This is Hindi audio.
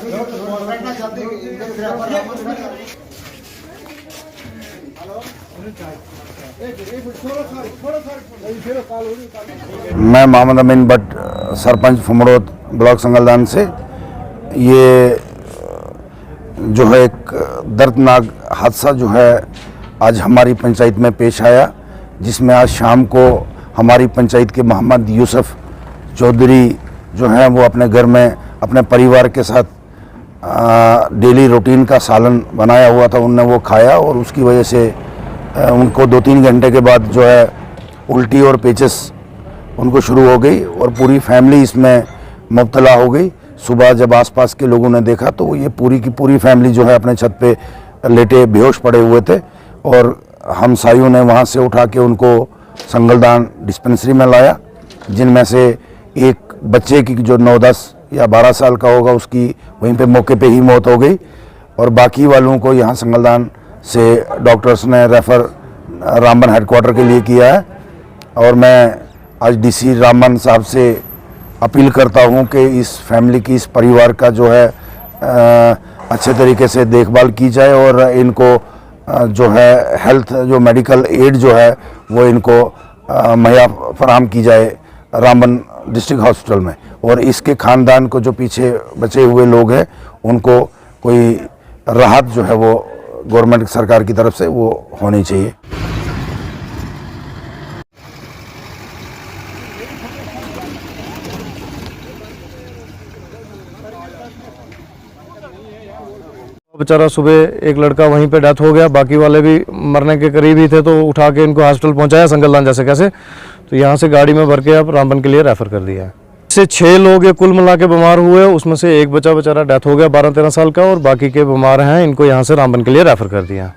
मैं मोहम्मद अमीन भट्ट, सरपंच फुमड़ोत ब्लॉक संगलदान से। ये जो है एक दर्दनाक हादसा जो है आज हमारी पंचायत में पेश आया, जिसमें आज शाम को हमारी पंचायत के मोहम्मद यूसुफ चौधरी जो हैं वो अपने घर में अपने परिवार के साथ डेली रूटीन का सालन बनाया हुआ था, उनने वो खाया और उसकी वजह से उनको 2-3 घंटे के बाद जो है उल्टी और पेचिस उनको शुरू हो गई और पूरी फैमिली इसमें मुब्तला हो गई। सुबह जब आसपास के लोगों ने देखा तो ये पूरी की पूरी फैमिली जो है अपने छत पे लेटे बेहोश पड़े हुए थे और हमसायों ने वहाँ से उठा के उनको संगलदान डिस्पेंसरी में लाया, जिनमें से एक बच्चे की जो 9-10 या 12 साल का होगा उसकी वहीं पे मौके पे ही मौत हो गई और बाकी वालों को यहाँ संगलदान से डॉक्टर्स ने रेफ़र रामबन हेडक्वार्टर के लिए किया है। और मैं आज डीसी रामबन साहब से अपील करता हूँ कि इस फैमिली की, इस परिवार का जो है अच्छे तरीके से देखभाल की जाए और इनको जो है हेल्थ जो मेडिकल एड जो है वो इनको मुहैया फराहम की जाए रामबन डिस्ट्रिक्ट हॉस्पिटल में। और इसके ख़ानदान को जो पीछे बचे हुए लोग हैं उनको कोई राहत जो है वो गवर्नमेंट सरकार की तरफ से वो होनी चाहिए। बेचारा सुबह एक लड़का वहीं पे डेथ हो गया, बाकी वाले भी मरने के करीब ही थे तो उठा के इनको हॉस्पिटल पहुंचाया संगलदान जैसे कैसे, तो यहाँ से गाड़ी में भर के अब रामबन के लिए रेफर कर दिया है। इससे 6 लोग ये कुल मिला के बीमार हुए, उसमें से एक बच्चा बेचारा डेथ हो गया 12-13 साल का और बाकी के बीमार हैं, इनको यहाँ से रामबन के लिए रेफर कर दिया।